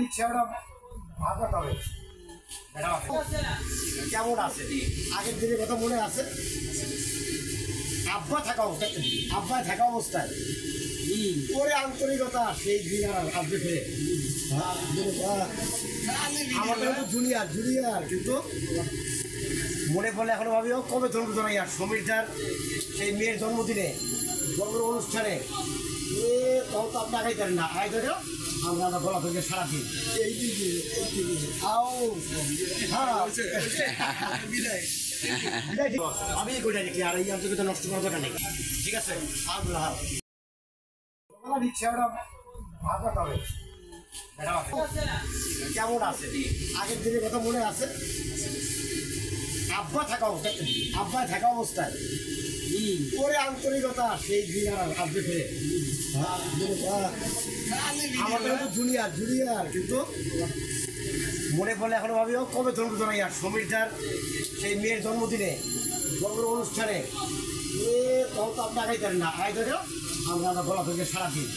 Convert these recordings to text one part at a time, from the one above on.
রিক্সাটা ভাগতে হবে। কেমন আছে আগের দিনের কথা মনে আছে? আব্বা থাকা অবস্থায় ওরে আন্তরিকতা সেই দিন আর আসবে ফিরে। আমাদের তো জুনিয়র কিন্তু মনে পড়লে এখনো ভাবি কবে জন্মদিন আর সমীরদার সেই মেয়ের জন্মদিনে অনুষ্ঠানে তখন তো আপনি আগাইতেন না আগাইতে আমরা গলা থেকে সারাদিন আমি কোথায় দেখি আর এই আন্তরিকতা নষ্ট করার দরকার নেই। ঠিক আছে রিক্সাটা ভাগতে হবে। কেমন আছে আগের দিনের কথা মনে আছে? আব্বা থাকা অবস্থায় ওরে আন্তরিকতা সেই দিন আর আসবে ফিরে। আমাদের তো জুনিয়র কিন্তু মনে পড়লে এখনো ভাবি কবে জন্মদিন আর সমীরদার সেই মেয়ের জন্মদিনে অনুষ্ঠানে তখন তো আপনি আগাইতেন না আগাইতে আমরা গলা থেকে সারাদিন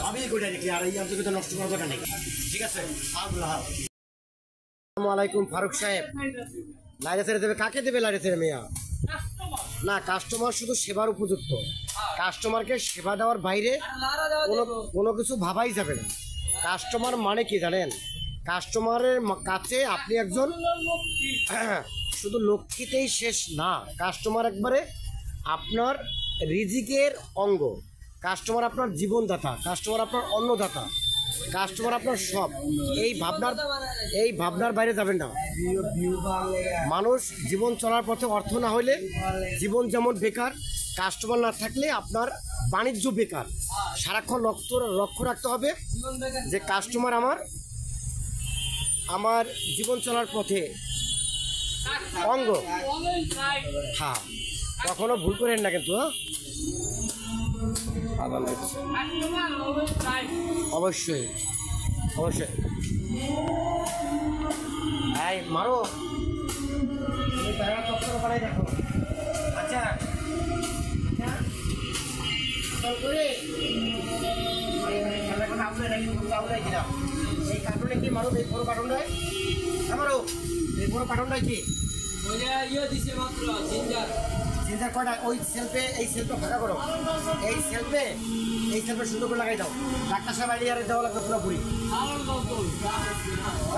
আমি কোথায় দেখি আর এই আন্তরিকতা নষ্ট করার দরকার নেই। ঠিক আছে আসসালামু আলাইকুম ফারুক সাহেব। লাইনে ছেড়ে দেবে কাকে দেবে? লাইনে ছেড়ে মেয়া না, কাস্টমার শুধু সেবার উপযুক্ত। কাস্টমারকে সেবা দেওয়ার বাইরে কোনো কিছু ভাবাই যাবে না। কাস্টমার মানে কি জানেন? কাস্টমারের কাছে আপনি একজন শুধু লক্ষ্মীতেই শেষ না, কাস্টমার একবারে আপনার রিজিকের অঙ্গ। কাস্টমার আপনার জীবনদাতা, কাস্টমার আপনার অন্নদাতা, কাস্টমার আপনার সব। এই ভাবনার বাইরে যাবেন না। মানুষ জীবন চলার পথে অর্থ না হইলে জীবন যেমন বেকার, কাস্টমার না থাকলে আপনার বাণিজ্য বেকার। সারাক্ষণ লক্ষ্য রাখতে হবে যে কাস্টমার আমার জীবন চলার পথে অঙ্গ। হ্যাঁ, কখনো ভুল করেন না কিন্তু। অবশ্যই এই মারো দেখো। আচ্ছা এই কার্টুনে কি মারো? এই বড় কার্টুনটায় মারো। এই বড় কার্টুনটায় কি জিঞ্জার কয়টা? ওই সেলফে এই সেলফে ফাঁকা করো। এই সেলফে সুন্দর করে লাগাই দাও। ডাক্তার সাহেব আইডিয়ারে দেওয়া লাগবে পুরোপুরি।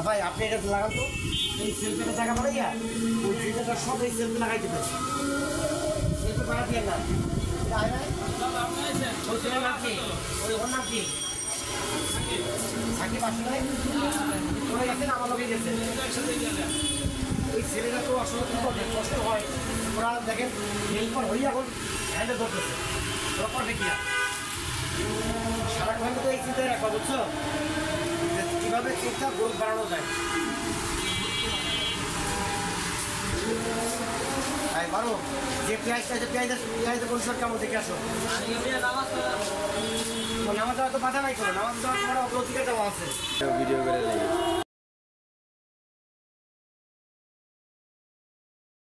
ভাই আপনি এটা লাগান তো। এই সেলফেটা জায়গা পড়ে গিয়া ওই জিঞ্জারটা সব এই সেলফে লাগাই দেবে। সেলফে পাড়া দিয়ে না ওই ছেলের নাম কি? ওর নাম কি? সাকিব আসলে পড়ে গেছেন, আমার লোকে গেছে। ওই ছেলেরা তো আসলে কষ্ট হয়। ওরা দেখেন হেল্পার হই এখন হ্যান্ডেল করতেছে। ওরা করবে কি সারাক্ষণ তো এই চিন্তায় রাখবা, বুঝছো? কীভাবে চিন্তা গ্রোথ বাড়ানো যায়। তাই বারো যে পেঁয়াজটা আছে পেঁয়াজের পরিষ্কার কেমন দেখে আসো। নামাজ দেওয়া তো বাধা নাই করো, নামাজ দেওয়ার পরে অগ্রতিকে দেওয়া আছে। ভিডিও করে